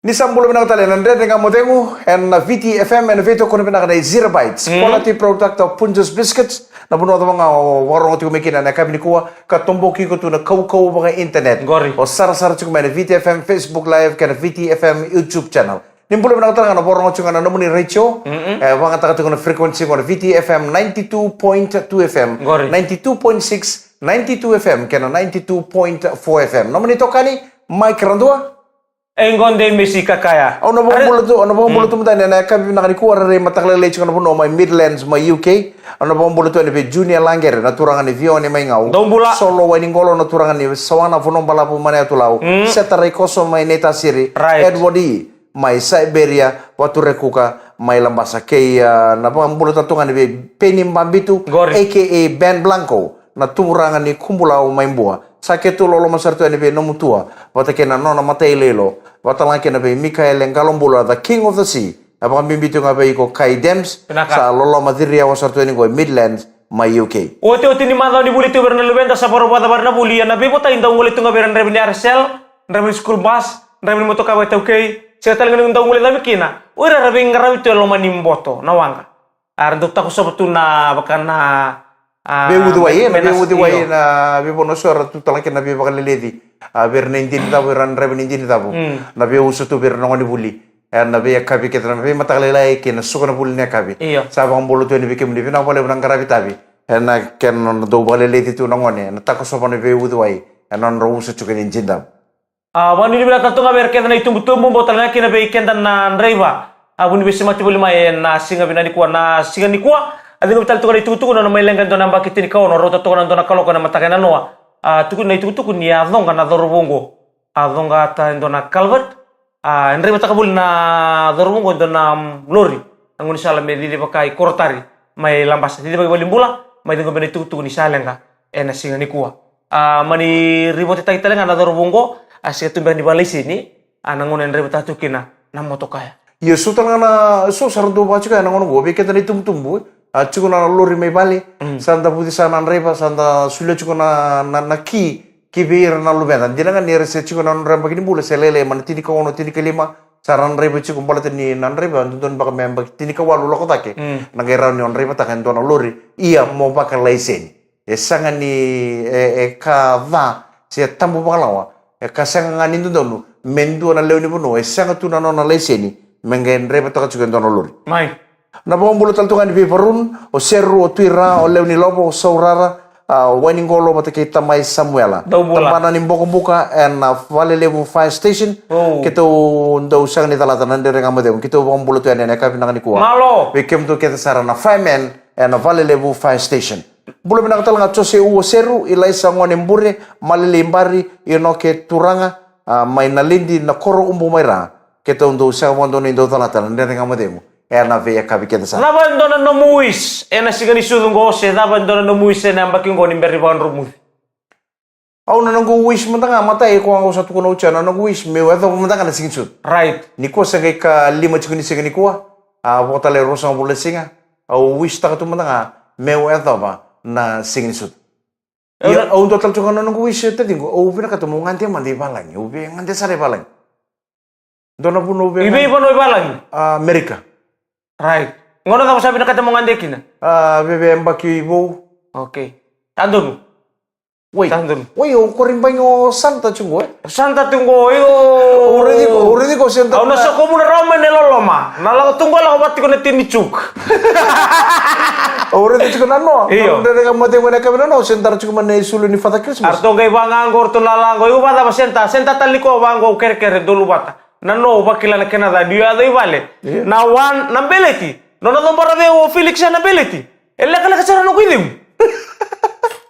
Nisam bulu binang tali nande dengan modengu en VTFM en veto kono binang dai zero bites quality product of Punjus biscuits na buno to mga warong to mekina na kabini kuwa ka tomboki ko to na kau mga internet o sar chuk mena VTFM Facebook live kan VTFM YouTube channel nimbulu binang tali na warong chuk na nomuni ratio wanga taka to frequency ko VTFM 92.2 FM 92.6 92 FM kana 92.4 FM nomuni to kani Mike Randua Engonde Mesika kaya. Ano ba ang buluto mo tayo na kami nakalikuha rin matakalala ito na may Midlands, may UK. Ano ba ang buluto ni Junior Langer naturangan ni Vio ni may ngaw. Solo waning golo naturangan ni Sawana funong balapo man tulaw. Setare koso may Neta Siri. Edward E. May Siberia, Waturekuka, may Lambasa kay na ba ang buluto tungan ni Penim Bambitu aka Ben Blanco naturangan ni Kumbulao may buha. Sakit tu lolo masartu ni be nomutua wata kena nona matei lelo wata laki na be Mikael Ngalombula the king of the sea apa mimbitu ngabe iko Kai Dems sa lolo madiria wasartu ni go Midlands my UK ote ni madao ni bulitu berna lubenda sa poro pada barna bulia na be bota inda ngule tunga beran rebni Arcel rebni school bus rebni moto kawe tauke setal ngene inda ngule dami kina ora rebe ngarawi to lo manimboto nawanga ardo ta ko sabutuna bakana Bewu duwai na bebo no sora tu talake na bebo kaleledi ber na indin tabu ran rebe indin tabu na bewu sutu ber na ngoni buli na be kabi ketra na be matakalela ke na sukona buli na kabi sabang bolu tu ni bikem ni na bole nang karabi tabi na ken no do baleledi tu na ngone na tako sopa ni bewu duwai na ro usu chuken indin tabu wani ni bila tatunga ber ke na itumbutumbu botal na kina be kendan na nreiba abuni be semati buli mai na singa binani kuwa na singa ni kuwa Adi betal tu kalau itu na may lengan to namba kitini kau no rota to na dona kaloko na matakena noa tu na itu ni adong na dorbongo adong ata dona calvertendre matakabul na dorbongo dona lori angun sala me di pakai kortari may lambas di bagi balimbula may dengo bene tu ni salenga ena singa ni kuwa mani riboti tai talenga na dorbongo asia tu bani balai sini anangunendre betatu kina na motokaya Yesu talanga so sardo bachika nangon go be ketani tumtumbu Cukup na lori may bali, santa putih sana nrepa, santa sulit cukup na ki bir na lubenda. Dia kan nere se cukup na nrepa begini bule selele mana tini kau no tini kelima, saran nrepa cukup bala tini na nrepa, tuntun baka member tini kau walu loko take, nagera ni nrepa takan tuan lori, iya mau bakal laisen. Sangat ni kava, saya tambu bakalawa, kasangan itu dulu, mendu na leuni puno, sangat tu na laisen ni, mengen nrepa takan cukup tuan lori. Mai. Na bawang bulu taltungan di Vivarun, o Seru, o Tuira, o Leoni Lobo, o Saurara, o Wainingolo, o kita mai Samuela. Tampanan ni buka and Vale Level Fire Station. Kita undau sang ni talatan nande renga modem. Kita bawang bulu tu ane kapi nangan kuah. Malo. Bikem tu kita sarana fireman and Vale Level Fire Station. Bulu binang talanga chose o Seru, ilai sangon embure, malili imbari, inoke turanga, mai nalindi na koro umbu maira. Kita undau sang wando ni undau talatan nande renga modem. Na veia kabi kita sa. Naban dona no muis, ena sigani sudung gose, naban dona no muis ena ambaking go ni berri ban rumus. Au na nang wish mo tanga matay ko ang usat ko no cha na nang wish me wedo mo tanga na singin sud. Right. Ni ko sa kay ka lima chukuni sigani ko. Botale rosa mo lesinga. Au wish ta ka to mo tanga me wedo ba na singin sud. Ya au total chukan na nang wish ta dingo. Au pina ka to mo ngante mandi balang. Au be ngante sare balang. Dona puno be. Ibe ibo no balang. Amerika. Right. Ngono ka sabi na katamo ngandeki na? Bebe mbaki ibo. Okay. Andun. Wait. Andun. Wait, o korimbanyo Santa chungo. Santa tunggo yo. Already ko Santa. Au nasa ko muna ramen ni loloma. Nalaga tunggo la ko batti ko na tinichuk. Already chungo nano. Dari kamate mo na kami nano. Senta chungo man sulu ni Father Christmas. Arto gay bangangor to lalango. Yo bata ba senta. Senta taliko bango kerker dulu bata. Nano bakila na Canada dia dai vale na wan na beleti no na dombara be o Felix na beleti ella kala kasara no kuidim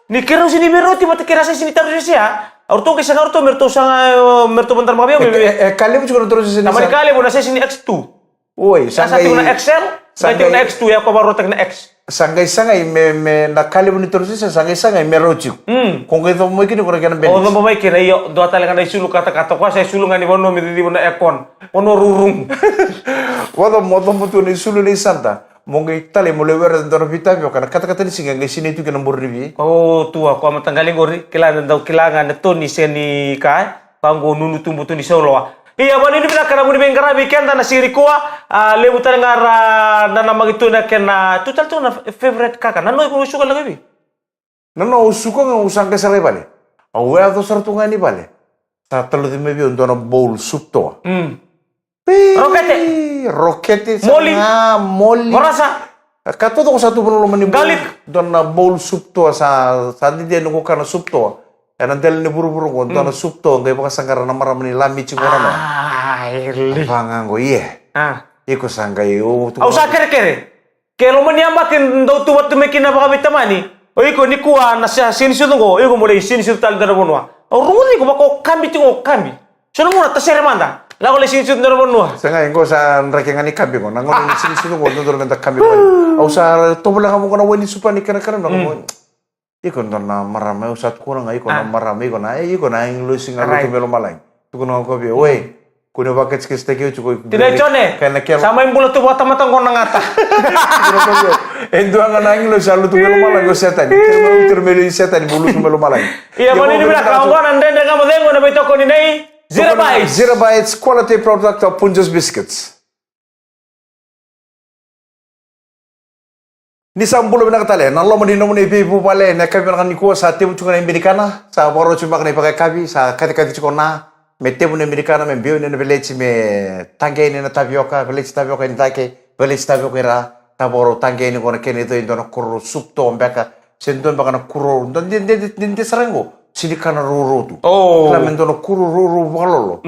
ni kero sini beroti mate kera sini taru sia orto ke sana orto merto sanga merto bentar mabio kali mo siguro terus sini na kali mo na sini X2 oi sa na Excel sa na X2 ya ko baro tek na X sangai me na kali mo terus sini sangai me rochi kung ito mo kini kung kaya oh mo mai kira yo do talaga na isulu kata ko sa isulu ngani bono mi di na ekon ono rurung wado mo tu ni isulu ni Santa Monggo tali mo lewer ndoro vitamio kana kata-kata ni singa ngai sini tu kana morrivi. Oh tua ko matanggali gori kilangan daw kilangan na to ni seni kai pango nunu tumbuto ni solo. Iya, bani ini bila kana buni bengkara bikin dan siri kuah lebu ngara dan nama gitu na kena total tu na favorite kakak. Nano ibu suka lagi bi. Nano suka nggak usang kesal bale. Awe atau sartunga ni bale. Saat telu di mebi untuk na bowl soup to. Rokete. Moli. Moli. Merasa. Kato to satu belum meni. Garlic. Don na bowl soup to sa di dia nunggu kana soup to. Nantel ni buru-buru ko don na soup to ngai baka sangkara na maram ni lami cingora no. Ili. Pangango iye. Iko sangkai o. Au sa kere. Kelo maniambakin do tu watu mekina baka bitamani. O iko ni kuah na sini situ go. Iko mulai sini situ tal dara bonwa. O rumuni ko bako kambi tingo kambi. Sono muna tasere manda. Lago le sini situ dara bonwa. Sanga ingo sa rakengani kambi ko. Nangon ni sini situ go dor menta kambi ko. Au sa tobola kamu kana weni supani kana no. Iko na marame usat kurang iko na marame iko na inglo singa to melo malai. Tu kono ko bi oi. Kuno baket skiste ki ucu. Tidak cone. Sama yang bulat tu buat teman-teman kau nangata. Endo ang inglo sa lu tu melo malai go setan. Termelo setan bulu tu melo malai. Iya mani ni bila kau kan anda kamu dengo na beto ko ni nei. Zero Bites. Zero Bites quality product of Punjos biscuits. Ni sambulo binakatale, nalo mo din mo ni pipu pale, na kami nakan nikuha sa timu chukana Amerikana, sa boro chuma kana ipakai kabi, sa kati chukona, me timu ni Amerikana, me bio ni village me tangge ni na tapioca, village tapioca ni take, village tapioca ra, ta boro tangge ni kona kene to indo na kuro sup to ombeka, sendon baka na kuro, din sarango, sini kana ruru tu. Oh. Kala mendo na kuro ruru balolo.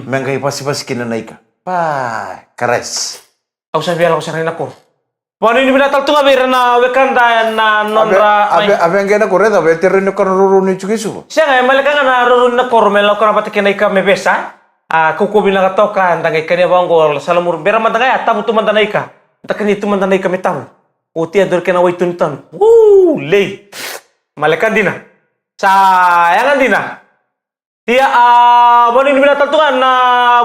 Mengai pasi kina naika. Pa, kares. Aku sabi ala ko sa rin ako. Paano ini binatal tu ngabi na wekanda na nonra. Abe ang gana ko rin, abe terren ko kana ruru ni chukisu. Siya nga malika nga na rurun na kormel ko na pati kinay ka me besa. Kuko bilang katoka ndangay kanya bangol salamur bera mandangay atamu tu mandanay ka. Takani tu mandanay ka metamu. Uti ador kena wai tuntan. Lei. Malika dina. Sayangan dina. Iya paano ini binatal tu nga na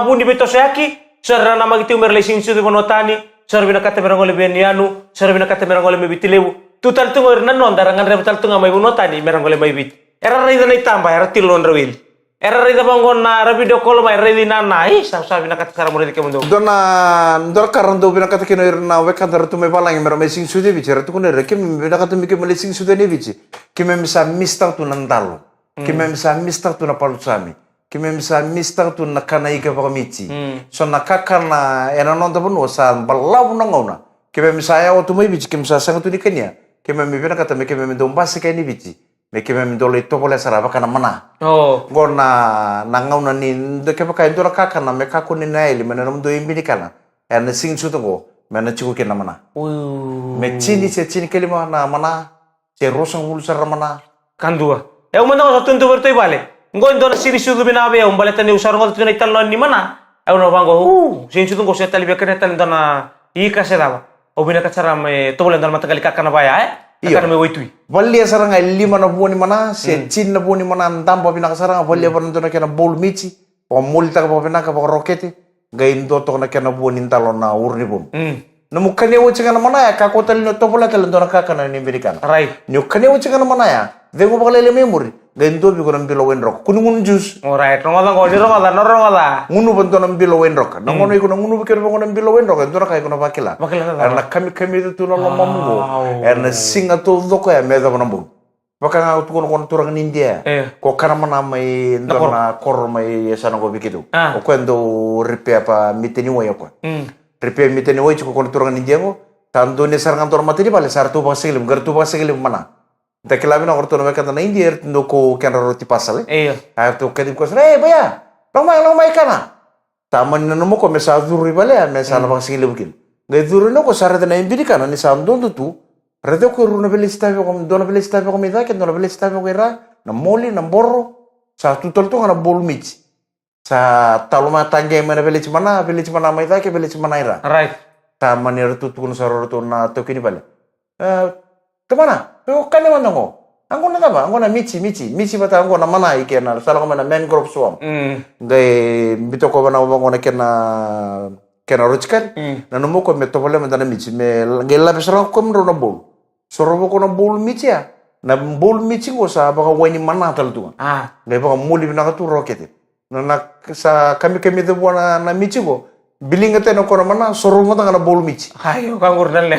bundi beto sayaki. Sara na magiti umerlesin su di monotani. Sar binakata merangole benianu, sar binakata merangole mebitilewu. Tutal tungo nanon darangan rebetal tunga mai bunotani merangole mai bit. Era rida nai tamba era tilon rewil. Era rida bangon na rabido kolo mai redi nana sa binakata sara muridi kemundo. Dona karando binakata kino irna wekanta tu me balang mero mesing sude bici ratu kuno rekim binakata mike melesing sude ne bici. Kime misa mistar tu nandalo. Kime misa mistar tu na palusami. Kime misa mistar tu na kana ika pakamici. So nakaka na enanonta pun sa balau na ngauna. Kime misa ya waktu mai bici kime misa sangat tu nikanya. Kime mibina kata me kime mendombasi kaini bici. Me kime mendole to boleh saraba kana mana. Oh. Gona na ngauna ni ndeke pakai ndora kaka na me kaku ni naili mena namdo imbini kana. Ena sing su tungo mena chiku kena mana. Me chini kelima na mana. Ce rosang ulusar mana. Kandua. Ya umanda ko sa tuntu bertoy bale. Ngoin doon sini sudu binabe ang baleta ni usar ngot tunay talon ni mana. Ay no bango sini sudu ko sa tali bekene tan dana ika sedaba. O binaka cara me tobolen dal matagali kakana baya kakana me waitui. Valia saranga lima na buoni mana, se chin na buoni mana ndamba binaka saranga valia panan dona kena bol mici. O multa ka binaka pa rokete. Gain do to na kena buoni talon na urni bum. Namukane wo cingana mana ya kakotali no tobola talon dona kakana ni Amerikana. Right. Nyukane wo cingana mana ya. Vengo bakalele memori. Gento bi ko nam bilo wenrok. Kunungun juice. Alright, Ramadan ko di Ramadan, no Ramadan. Ngunu bantu nam bilo wenrok. Nangono iko ngunu bikir ko nam bilo wenrok. Ento ra kai ko na bakila. Erna kami tu na mamungo. Erna singa to doko ya meda ko nambu. Baka nga ko turang India. Ko kana mana mai ndona kor mai sana ko bikitu. Ko kwendo ripe apa miteni wo yako. Ripe miteni wo ko turang India ko. Tando ne sarangan tor materi bale sartu paselim, gartu paselim mana. Dakilabi na korto na kanta na India no ko kena roti pasal to kedim ko baya lomai kana taman na mo ko mesa duri bale mesa na bang sigile bukin ngai duri no ko sare na imbidi kana ni sam don tu rede ko runa belista ko dona belista ko mi dake dona belista ko era na moli na borro sa tutol to na bol mich sa taluma tangge mana village mana mai dake village mana era Right. taman ni tu kun saroro to na to kini bale Kemana? Kane mana ngo? Angko na taba? Angko na michi bata angko na mana ike na sala ko na mangrove swamp. Gai bito ko na ubango na kena rochkan. Na numo ko me topole me dana michi me gela besara ko mro na bol. Sorobo ko na bol michi ya. Na bol michi ko sa baka wani mana tal tu. Gai baka muli na ka tu rokete. na sa kami de buana na michi go bilinga teno kono mana sorungo tanga na bol michi Hayo kangur dan le.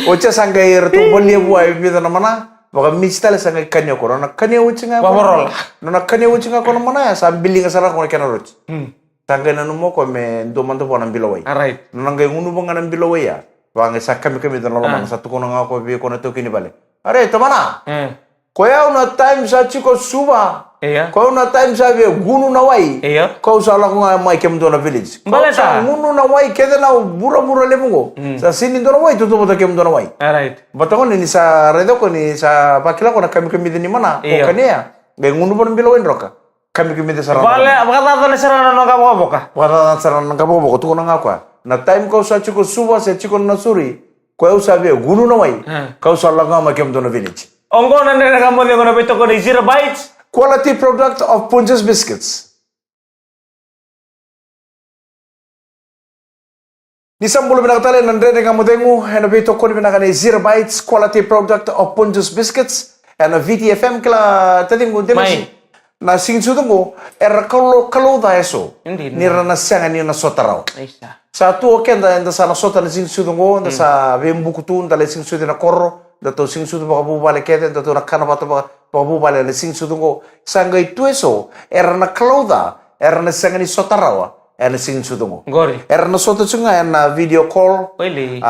ocha sanga yer to bolle buai mi na mana baka michi tale sanga kanya kono na kanya uchinga Pavorol. na kanya uchinga kono mana ya sa bilinga sara kono kana roch Hmm. tanga na numo ko me ndo manto bona bilowai Alright. na ngai ngunu bonga na bilowai ya banga sa kami de no mana satu kono ngako bi kono to kini bale are to mana koya una time sa chiko suba Iya. kau na time sabe gunu na wai Iya. kau salah ko mai kem do na village Baleta. gunu na wai kede na bura lemungo sa sini do na wai tutu bota kem do na wai Alright. bota ko ni sa redo ko ni sa pakila ko na kami di mana ko Iya. kania gai ngunu bon bilo wen roka kami di sarana Bale bakata tale sarana no kamu boka. wala sarana ngabo ko tu na ngakwa na time kau sa chiko suba se chiko na suri kau sabe gunu na wai kau salah ko mai kem do na village Ongko nande na kamu de kono beto ko ni 0 bytes. quality product of Punjas biscuits. Nisambulu binakatale nandrene nga mudengu and a bit okoni binakane 0 bytes quality product of Punjas biscuits and a VTFM kila tadingu demasi na singsutungo era kalau da eso Hindi. nira na sanga ni na sotarao Isa. sa tu okenda enda sa na sota na singsutungo enda sa bembukutu enda le singsutu na korro da to singsutu baka bubale kete da to na kana bata baka bubale le singsutungo sanga itu eso era na klauda era na sanga ni sotarawa era na singsutungo Gori. era na sota chunga na video call Oili.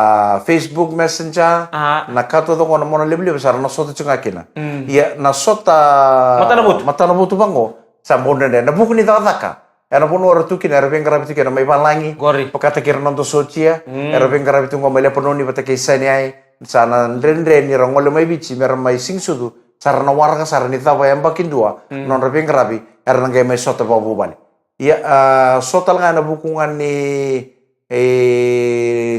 Facebook Messenger na kato to kono mona lebli besar na sota chunga kina ya na sota mata na butu bango sa bonde na buku ni taka era pono ora tukin era venga rabiti kena mai balangi Gori. pakata kira nonto socia era venga rabiti ngo mele pononi bata ke sani ai sana ndrendre ni rongole mai bici mer mai singsudu sarana warga sarani tawa yang bakin dua non venga rabi era ngai mai sota babu bali ya sota ngana bukungan ni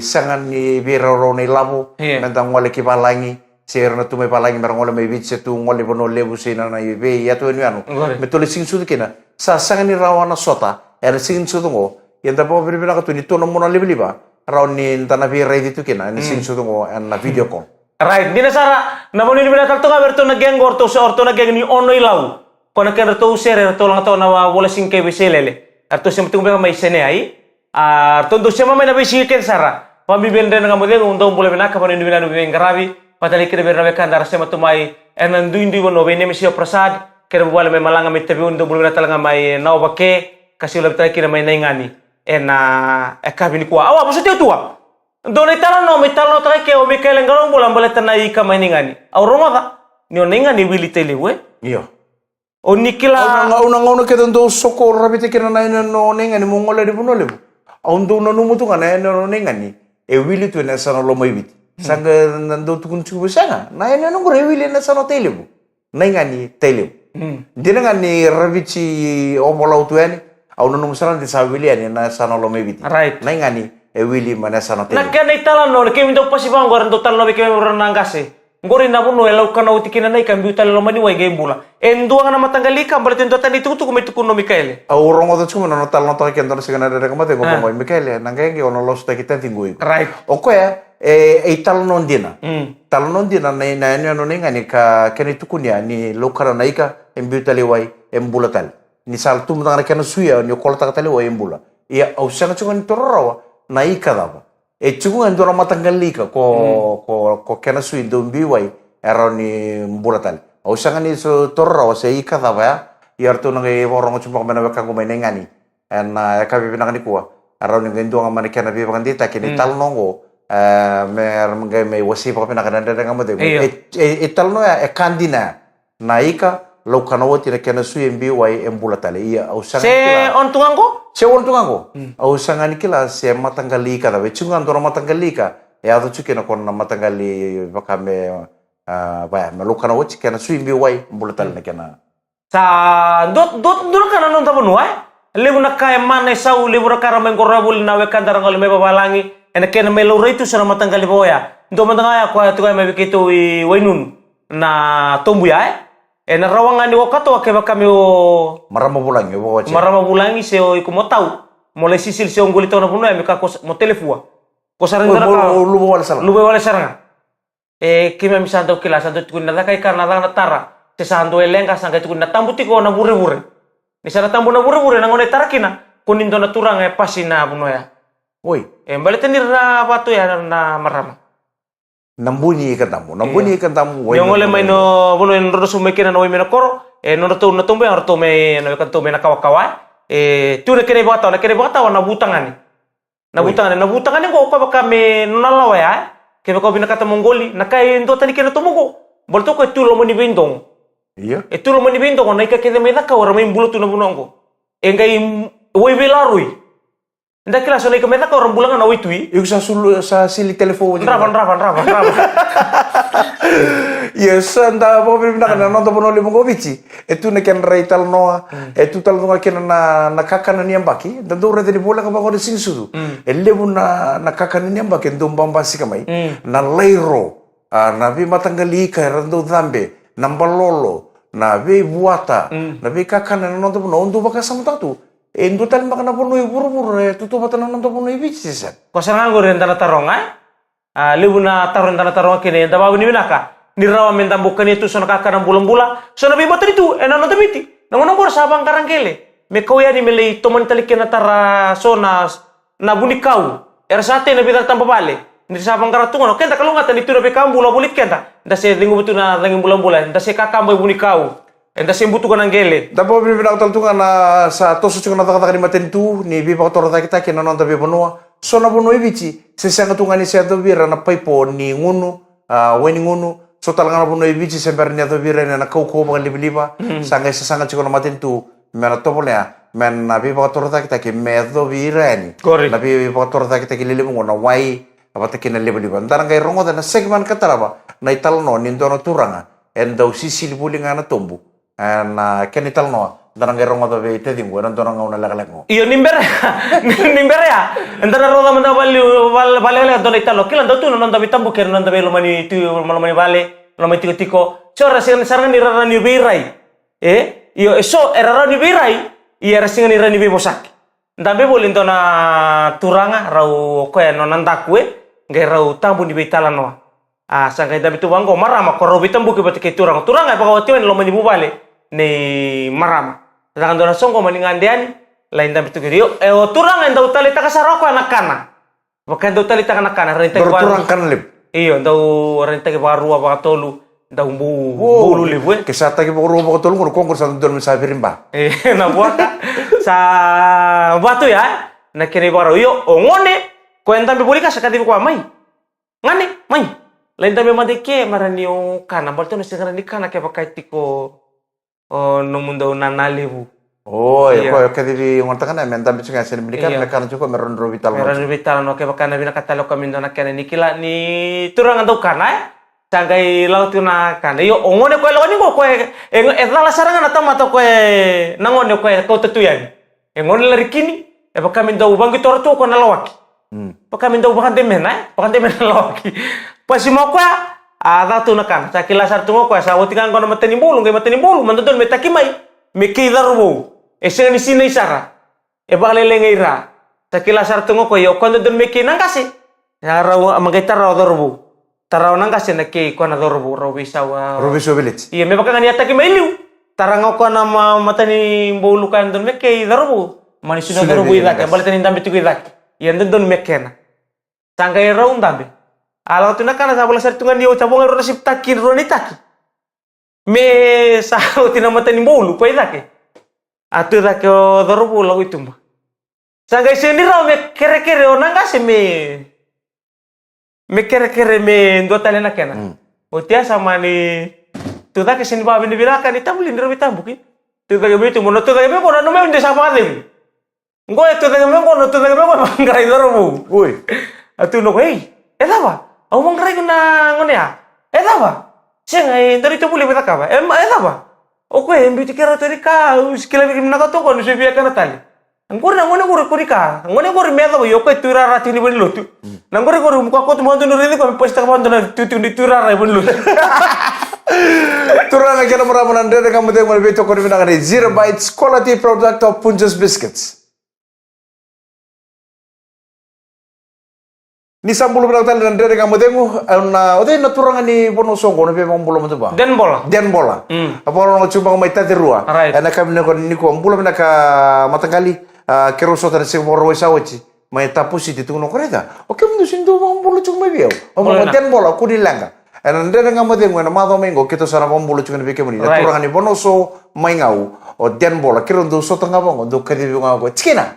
sangan ni biroro ni labu mentang ngole ki balangi serna tu mai balangi mer ngole mai bici tu ngole bono lebu sina na ibe ya tu ni anu metole singsudu kena sa sangan ni rawana sota era singsudu ngo yanda po bibina ka tu ni tono mona liba rawan ni tana bi ready tu kena ni singsudu ngo na video call Right, dina sara namoni ni binakal to ngaber to na geng orto sa orto na geng ni ono ilaw. Kona ken to sere to lang to na wala singke biselele. Arto sem tung mai sene ai. Arto do sema mai na bisiken sara. Pambibende nga modeng undong bole binaka pa ni binanu bing garabi. Patali kire berna kan dar sema to mai enan duindu wono bene misio prasad. Kere wala mai malanga mit tabi undong bole binata nga mai naw bake kasi ulam tay kina mai naingani. Ena ekabini kwa. Awa maksudnya tua. Dona itala no mitala no take o Mikael ngalong bolang bale tanai ka mainingani. Auroma ka. Ni oningani wili tele we. iyo O nikila una ke do soko rabite kena na no nengani mo ngole di puno lebu aundo no numu tu kana no nengani e wili tu na sana lo mai bit sanga nando tu kun chubu sanga na ene no gore wili na sana telebu nengani telebu dinangani rabici o molau tu ani au no numu sana di sa wili ani na sana lo mai bit right. nengani e wili mana sana telebu Nakana itala no ke mindo pasibang goran do talo ke renangase. Ngori na buno elaw kana utikina nai kan biutal lo mani wai gembula. Enduang na matanggali ka berarti ndo tani tu kumitu kuno Mikael. au rongo to chuma no tal no to ke ndo sigana de kamate ko mo Mikael nangenge ono lo sta kita tingui Right. okoya tal non dina tal non dina na no nengani ka keni tukunya ni lokara naika embutali wai embulatal ni sal tum tangana kana suya ni kolta tali wai embula ia au sana chungan torrawa naika daba chungan dora matanggali ka ko kana sui dombi wai era ni embulatal au sana ni so torrawa se ika daba ya yarto nangai borong chumpa mena ka ko menengani na ka bibina ni kuwa era ni ngendo ngamani kana bi bangandita kini tal nongo mer mga may wasi pa pinakadanda nga mo de ital no ya kandina naika lo kanawati na kana suyen bi wai embulatale iya au sanga Se on tungango? se on tungango au sanga ni kila se matanggali ka da chungan do matanggali ka ya do chuke na kon matanggali bakame ba me lo kanawati kana suyen bi wai embulatale na kana Sa dot kana non tabu nuai. Lebu nakaya mane sau lebu rakara mengkorabul nawe kandar ngal me babalangi. Ena kena melo itu sana matanggali boya. Ndo matangaya kwa tu kai mabikitu i wainun na tombuya ena rawangan ni wakato ke bakami o marama bulangi wo wache marama bulangi se o iko motau mole sisil se ongolito na puno me ka ko motelefua ko sarendra ka lubo wala sala lube wale saranga kima misando kila sando tukun na kai karna na tara se sando elenga sanga tukun na tambuti ko na bure Ni sana tambu na buru-buru na ngone tarakina. Kunin do na turang pasina buno ya. Oi, Balik tenir na batu ya na marama. nambunyi ikan tamu. Yang oleh main no buno en rodo sumekina no mena koro. No no tumbe no tume no kan tume na kawa-kawa. Tu na kene bata na butangani. Na butangani ko ka me nalawa ya. Kebe ko binakata Mongoli, nakai ndo tani kena tumugo. Bolto ko tulo mo ni bindong. Iya. Tulo mo ni bindong na ikakede me daka ora main bulutu na bunongo. Engai woi belarui. Nda kila so na ikameda ka orang bulangan na witui. Iku sa sili telepon. Ravan. Yes, anda po pinaka na nonto pono limo govici. Etu ne ken reital noa. Etu tal noa ken na kakana ni ambaki. Dando re de bola ka ba ko de sinsudu. Elle bu na kakana ni ambaki ndum bambasi kamai. Na leiro. Na vi matangali ka rando zambe. Na balolo. Na vi buata. Na vi kakana na nonto pono ndu baka samtatu. Endo tal makana pono buru-buru tutu batana nonto pono ibici sen. Kosangan gore ndana taronga. Libuna taron ndana taronga kene ndababu ni minaka. Nirawa mentambukan itu sono kakak na bulan-bulan. Sono bibata itu enano tamiti. Nangono gor sabang karangkele. Me kau ya ni mele toman talikena tara sona na buni kau. Sate na bidar tampa bale. Ni sabang karatungono kenta kalau ngata ni tu na bekam bula bulit kenta. Nda se lingu betu na langin bulan-bulan. Nda se kakak boy buni kau. Nda se butu kan anggele. Dapo bibina utal tunga na sa tosu cunga na kata maten tu ni biba kotor kita kena nonta biba noa. Sona bono ibici. Sesanga tunga ni se bira na paipo ni ngunu. Weni ngunu. So talanga na puno ibici semper niya to bira na kau ba liba sanga sanga chiko na matin tu mena to polea men na bi bator ta kita me do bira ni na bi bator ta kita lili mo na wai apa ta kina liba ndara ngai rongo na segman kataraba na ital no ni ndono turanga en do sisi bulinga na tombu na ken ital no ndara ngai rongo to be te dingo na ndono ngau na lagalek Iyo nimbere ya. Ndara roda manda vale do italo kila ndo tu non da bitambu ker non da belo mani tu mani vale no mani tiko chora sen sarang ni rara ni birai iyo eso era ni birai iya rasinga ni rani bebosak ndambe bolin to na turanga rau ko no nandakwe ngai rau tambu ni bitala no sangkai da bitu bango marama ko bitambu ke batike turanga pa wati lo mani bubale ni marama tangan dona songko mani ngandeani lain dam itu yo turang enda utali ta kasaroko anak-anak. Bukan enda utali ta anak-anak renta baru. Turang kan lip. Iyo ndau renta baru apa tolu ndau bulu lip we. Kesata ke baru apa tolu ko kongkur sa don misafirin ba. Na buaka sa batu ya. Na kene baru yo ngone ko enda be bolika sakati ko mai. Ngane mai. Lain dam madeke marani o kana balto na sigara ni kana ke pakai tiko no mundo nanalibu. Oh, iya. Kok kadiri ngortakan na men tambi sunga sen belikan mekan cukup meron vital. Meron vital no ke bakana bina katalo kami ndona kene nikila ni turang ando kana sangai laut na kana yo ongone ko lawani ko etala saranga na tamato ko nangone ko tetuyan. Engone lari kini bakami ndo bangi torto ko na lawaki. Bakami ndo bakante mena lawaki. Pasimo ko ada tu na kana sakila sar tungo ko sa wotikan ko na mateni bulu mandon metakimai mekidarbo. Esen ni sini sara. Bale lengeira. Sakila sar tungo ko yo kondo don meki nangkasi. Ya raw magaita raw dorbu. Taraw nangkasi na ke ko na dorbu raw bisawa. Robiso village. Iya me bakang niata ki mailiu. Tarango ko na matani bolu kan don meki dorbu. Mani suna dorbu ida ke bale tanin dambe tuki ida. Iya don mekena. Sangkai raw dambe. Ala tu nakana sa bola sar tungan yo cabong ro sip takin ro ni taki. Me sa tinamatani bolu ko ida ke. Atu da ko dorbu lagu itu mah. Sanggai sini raw me kere-kere onang kasi me kere-kere me dua tali na kena. Utia sama ni tu da kesini bawa bini birakan ni tambulin diro bitambuki. Tu da gabe itu mono tu da gabe kono no me ndesa padem. Ngoe tu da gabe kono mangrai dorbu. Oi. Atu no hei. Ba? Au mangrai na ngone ya. Ba? Sengai dari tu boleh betaka ba? Ba? Oke, mbiti kira tadi kau sekali bikin nak tahu kan sebab kan tali. Angkor ngone kurika, ngone medo yo ko tura rati ni benlu tu. Nangkor muka ko tu mantu nuri ko pesta ko mantu tu di tura ra benlu. Tura na kena meraman anda kamu tengok beto ko ni Zero Bites quality product of Punjas biscuits. Ni sambulu bilang tali dan dari kamu tengok na ode na turangan ni bono songo na pemang bola matu ba. Den bola. Den bola. Apa orang coba mai tadi rua. Right. Ana kami ni ko bola na ka matakali kero sota na sing moro sawachi. Mai tapusi di tungno koreta. Oke mundu sindu bang bola cuma mai biau. Omo den bola ku dilanga. Ana dari kamu tengok na mado mengo kita sana bang bola cuma beke muni. Na turangan ni bono so mai ngau. O den bola kero ndu sota ngabang ndu kadi ngau ko. Cikina.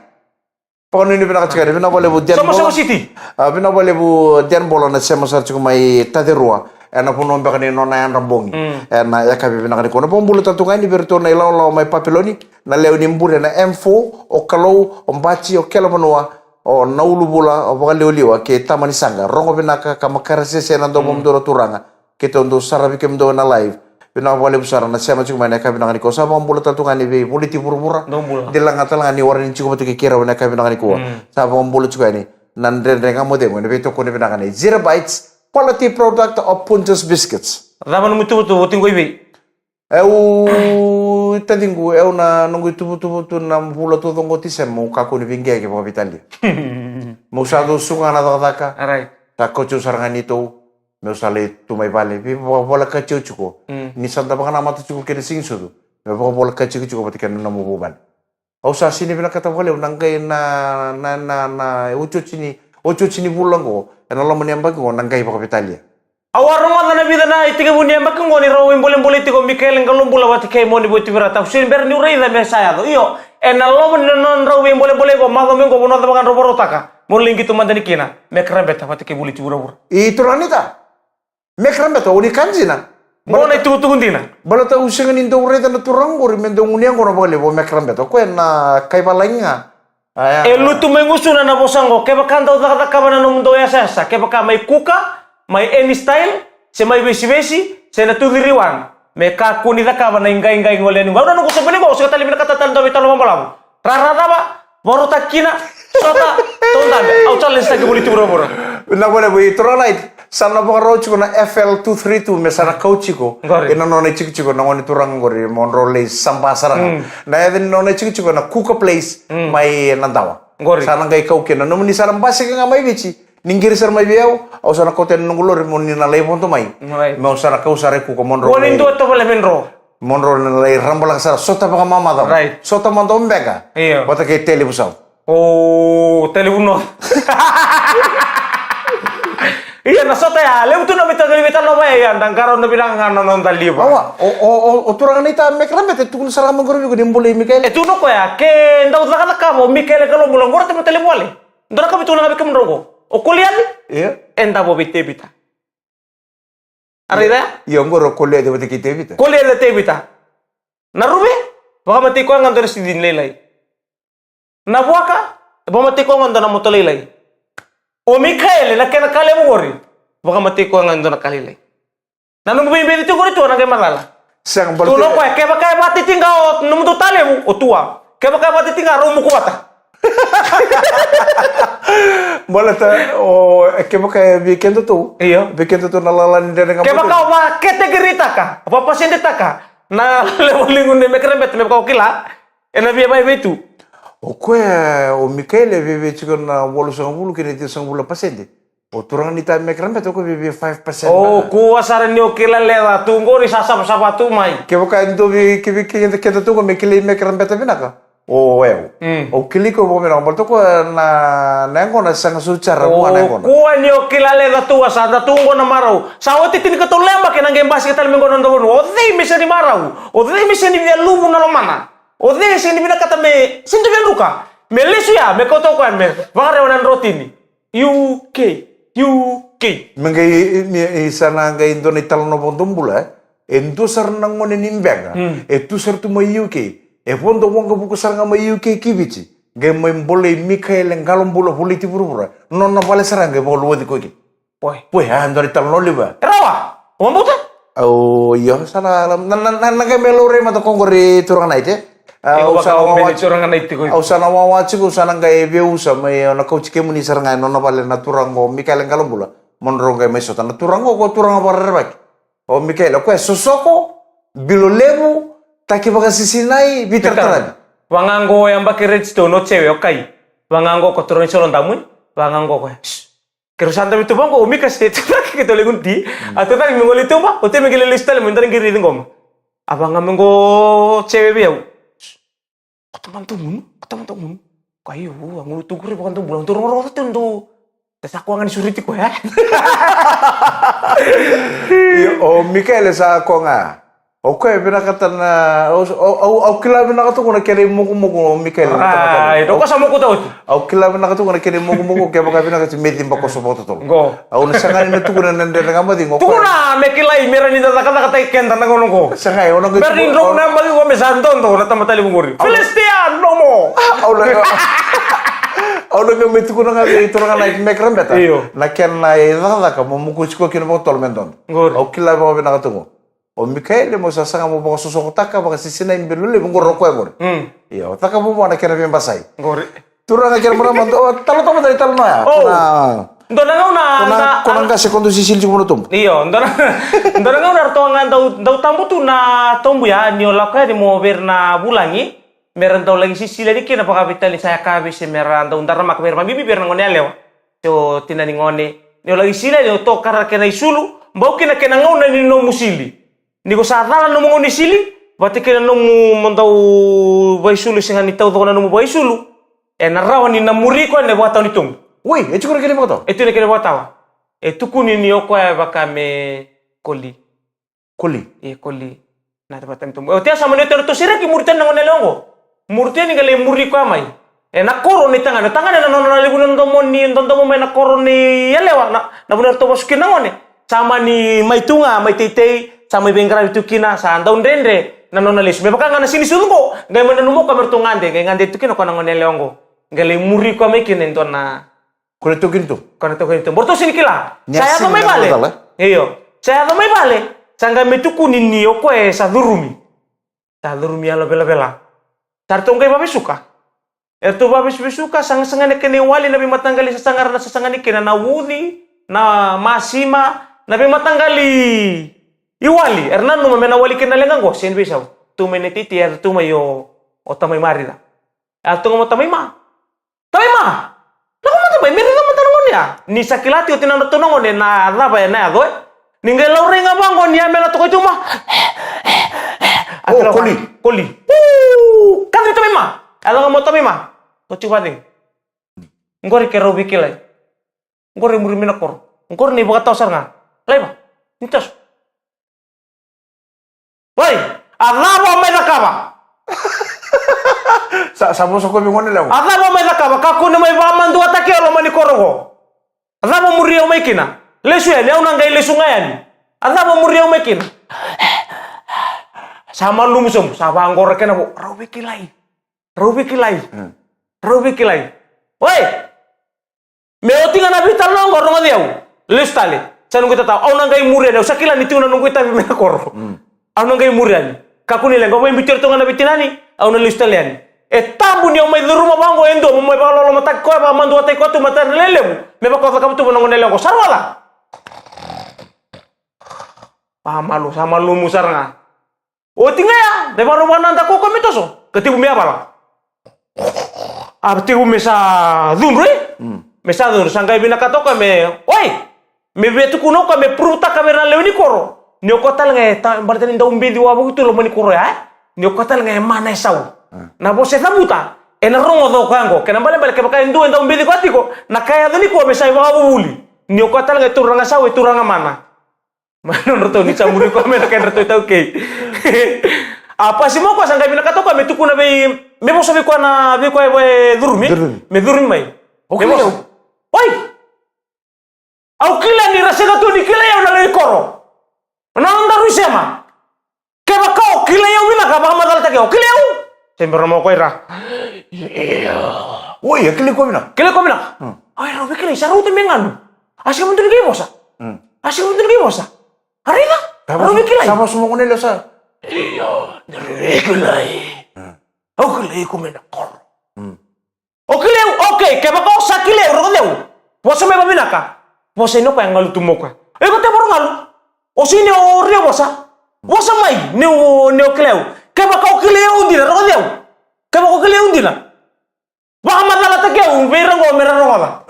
Pokoknya ini pernah cakap, pernah boleh buat den bola. Sama City. Pernah boleh buat den bola na sama sar cukup mai tadi rua. Ena pun nombak ni nona yang rambongi. Ena ya kabi pernah kani kono pun bulu tatungan ni bertona ilau mai papiloni. Na leo ni mbure na M4 o kalau o mbaci o kelo manua o naulu bula o bakal liwa ke tamani sanga. Rongo pernah ka kamakara sese na domo mdoro turanga. Kita untuk sarabi ke mdoro na live. Pernah boleh besar na sama cukup mai kabi pernah kani kosa pun bulu tatungan ni be politi pura-pura. Dilang atalang ni orang ni cukup tu kira pernah kabi pernah kani kuah. Sama pun bulu cukup ni. Nandren kamu demo ni beto kone pernah kani. Zero Bites quality product of Punches Biscuits. Raman mutu tinggu ibi. Tadingu na nungu tu na pula tu dongo tisem mo kako ni vingia ke papitali. Mo usado sunga na daka. Right. Ta kocho sarangan itu. Me usale tu mai vale. Bi bola kacho chuko. Ni santa baka nama tu chuko kene sing sudu. Me bola kacho chuko patikan na mo buban. Ausa sini bila kata boleh nangkai na ucu cini pulang ko. Ena lo meniambang ko nangkai papitali. Awar rumah na vida na itika bunia mbak ngoni rawin boleh tiko Mikael ngalum bula wati kay moni buti berata usin ber ni urei da mesaya do iyo ena lo non rawin boleh ko mago mengo bono da bagan roboro taka moling gitu mandani kina mekrambeta wati kay buli tibura Itu ranita mekrambeta uni kanjina bona itu tundina balata usingan indo urei da naturang gori mendo uniang ko na boleh bo mekrambeta ko na kay balinga lu tu mengusuna na bosango kay bakanta da kabana no mundo ya sasa kay baka may kuka mai any style se mai besi se na tudiriwan me ka kuni da ka bana ingai ngoleni ngau nunggu sebene go se tali mina kata tanda bitalo mambalam rara ba baru takina sota tonda au challenge ta ke boli tibura bora na boleh bo itrolait sana bo roach ko na FL232 me sana coachiko ina no na chiko na ngoni turang gori monrole sampasara na even no na chiko na kuka place mai nandawa sana ngai kau ke na no ni sana basi ka mai bici ninggir ser mai biau au sana koten nungulor mon ni na lay ponto mai mau sana kau sare ku ko monro woni ndo to bale menro monro na lay rambola sara sota pa mama da sota mando mbega bota ke tele busau oh tele uno iya na sota ya le tu no bita no ba ya ndang karon no bilang non dali ba o turangan ita mekrambet tu sara mangoro ko dimbole Mikael tu no ko ya ke ndau la ka mo Mikael kalau mulang gor te tele bole ndora ka bitu na ka mrogo o kuliah iya enda bo bitte bita arida iyo ngoro kuliah de bite kite bita kuliah de bita narube baka mati ko ngandor si din lelay nabuaka baka mati ko ngandor na motolelay o Mikael na kena kale mo gori baka mati ko ngandor na kalilay nanong bibili tu gori tu na kay malala sang balte tuno ko ke baka bati tingao num to tale mo o tua ke baka bati tingao ro mo ko bata Balata o ke baka weekend tu weekend tu nalalan dari ke baka wa kategori taka apa pasien taka na leveling ne mekrembet me baka kila ena biya bay betu o ko o Mikael bebe chikon na bolu sang bulu kini ti sang bulu pasien o turang ni ta mekrembet ko bebe 5% oh ko asara ni o kila lela tu ngori sasa tu mai ke baka ndo bi ke tu ko mekile mekrembet binaka oh o kiliko bo mera bolto ko na nengo na sang sucara mo nengo ko ni o kilale da tua sa da tungo na marau sa o titin ka to lemba ke nangem basi ka mengo ndo o dei mi se ni marau o dei mi se ni via lumu na lomana o dei se ni bina kata me sinto via luka me lesu ya me koto ko me vare onan rotini UK mengai sana ngai indo ni talono bondombula endo sarnang mo ni nimbenga tu sartu mo UK fondo wonga buku saranga ma UK kibici ge moy bolle Mikael ngalom bulo politi burubura non na vale saranga bolo wodi ko ki poi ha ndori tal no liba rawa wambuta oh yo sala na ge melore ma to kongori turang naite usana wawa chiku usana ngai be usa mai na coach ke muni saranga non na vale na turango Mikael ngalom bulo monro ge meso tan turango ko turango barrebak o Mikael ko sosoko bilo lebu taki baka sisinai bitar taran wangango yang baki redstone no cewe okai wangango ko turun solon damun wangango ko Kerusan tapi tu bang ko umi kasih tu lagi kita lagi gunti. Atau tadi mengoli tu mah, ote mengeli lista le mentari kiri ngom. Abang ngam mengko cewek biau. Teman-teman. Kayu, angulu tu kuri bukan tu bulan tu orang tu. Tesa ko ngan suriti ko ya. O Mikael sa ko nga. Okay, pinakatan na au kila pinakato ko na kere mo Mikael. Itu ko sa mo ko tahu. Au kila pinakato ko na kere mo kaya baka pinakato meeting ba ko sa boto to. Go. Au na sangan na tuko na nande nga mati ngo. Tuko na mekilai mera ni kata iken tanang ngono ko. Sangay ono ko. Berin rong na mali ko mesanton to na tamatali mo gori. Filistian no mo. Au la. Au la metu ko na nga ito nga na mekram beta. Na ken na ida ka mo mukus ko kino mo tolmendon. Au kila ba pinakato ko. O Mikael mo sasanga mo baka susokotaka baka sisina imbelule mo roko mo. Iya, otaka mo na kena pembasai. Gori. Turang aja mana mantu. Oh, talo dari talo ya. Oh. Ndona na konang ka sekondo sisil cuma nutum. Iyo, ndona na artongan dau tambu tu na tombu ya ni olaka di mo berna bulangi. Meran tau lagi sisil lagi kena baka vitali saya kabe se meran tau ndara mak berma bibi berna ngone aleo. So tinani ngone. Ni lagi sila ni to kara kena isulu, mbau kena ngona ni no musili. Ni ko sadala no mo ni sili, berarti kena no mo mandau baisulu singa ni tau to na no baisulu. Narawa ni namuri ko ne buat tahun itu. Woi, itu kena kena buat. Itu ne kena buat tahu. Itu kuni ni oko ya bakame koli. Koli. Na dapat itu. Tia sama ni terus sira ki murten nang nelongo. Murten ni gale muri ko amai. Na koro ni tangan na non libunan to moni to mo na koro ni yalewa na benar to masukin nangone. Sama ni maitunga, maititei sama bengkara itu kina sa andaun dendre na nonalis. Me baka ngana sini sulungo. Ngai menanumo kamer to ngande, ngai ngande itu kina ko nang nelongo. Gale muri ko me kinen to na. Kone to kintu. Borto sini kila. Saya to may bale. Iyo. Saya to may bale. Sangga metu kunin niyo ko sa durumi. Sa durumi ala bela. Tartong kay babe suka. Erto babe suka sang ne kene wali nabi matanggali sa sangar na kina na wudi na masima nabi matanggali. Iwali Hernando mamena wali kena lengango sen bisa. Tu menetiti tu mayo o tamay marida. Alto mo tamay ma. Lagu mata bay meri naman tanong niya. Ni sakilati o tinanong niya na raba ya na adoy. Ninggay laure nga bango niya mela to ko ituma. Oh, koli. Kan ito may ma. Alam mo to may ma. To chiwading. Ngori ke robi kilay. Ngori muri minakor. Ngori ni baka tausar nga. Lay ba? Nintas. Woi, alabo may nakaba. Samo sa ko bingon nila. Alabo may nakaba kaku na may baman dua take alo mani korogo. Alabo muriyaw may kina. Lesu ya, liaw nang gay lesu ngayan. Alabo muriyaw may kina. Sama lumsum, sama anggora kena bu. Robi kilay. Woi, meoti nga nabital nong gorong adiyaw. Lesu tali. Sanong kita tahu. Aw nang gay muriyaw. Sakila niti unang nunggu itabi may koro. Aw nang gay muriyaw. Kaku nila, kung may bitir to nga nabitinani, aw na lesu talian. Tabu niyo may duruma bango endo may balolo matak ko ba mandu atay ko tu matar lelem me ba ko ka tu nang neleng ko sarwala sama lu musar nga o tinga ya de baro mananda ko mitoso ketibu me abala abtigu mesa dunre mesa dur sangkai binaka to ka me oi me betu kuno ka me pruta ka me na lewni koro ni ko tal nga bartani ndaw mbedi wa bu tu lo mani koro ya ni ko tal nga mana sau na bose tabuta ena rongo do kango kena bale ke baka ndu enda umbili ko atiko na kaya doni ko me sai wa buli ni ko tal nga turanga sawe turanga mana manon roto ni chamuri ko me na ken roto tau ke apa sih mo ko sangga binaka to ka me tukuna be me bo sabi ko na be ko e durmi me durmi mai okay oi au kila ni rasega to ni kila ya na le koro na ndaru sema ke baka kila ya binaka ba madal ta ke kila ya Sembra mo ko ira. Woi, kili ko bina. Ay, robi kili sa ruto mengan. Asik mo tunigi bosa. Harina. Robi kili. Sama semua ko nila sa. Iya, robi kili. O kili ko menakor. O kili, okay, kaya baka sa kili ro deu. Bosa me babinaka. Bosa no pa ngalu tumoka. E ko te baro ngalu. O sini o rio bosa. Bosa mai, ne o kili. Kaya baka okileo undina, ro deu. Kaya baka okileo undina. Baka madala ta keu, merang ba.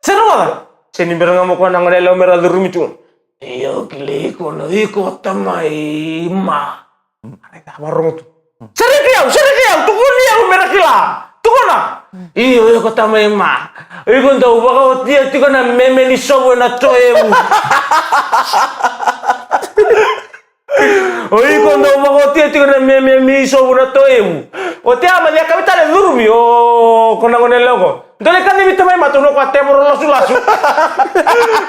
Sero ba? Seni beranga mo ko nang nelo mera durumi tu. Iyo kile ko no iko tamai ma. Areka marong tu. Sari kau tukun dia mera kila. Tukuna. Iyo ko tamai ma. Iko ndo baka dia tikona meme ni sobo na toemu. Oi kondo makotia tikona meme mi sobo na toemu. O te ama dia kapitale durumi o kona kona logo. Dole kan ni tamai ma tono kwa temoro lasu.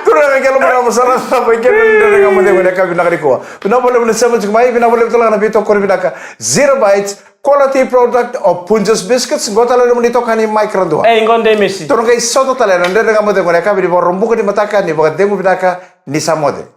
Turang kalau mana masalah sampai ke benda dengan mana mana kami nak dikau. Pina boleh mana sama cuma pina boleh betul kan bito kor bina ka 0 bites quality product of Punjas biscuits. Gota lalu menito kani micron dua. Ngonde Messi. Turang kai soto talen ande dengan mana mana kami di borong bukan di mata kan di bagat demu bina ka ni samode.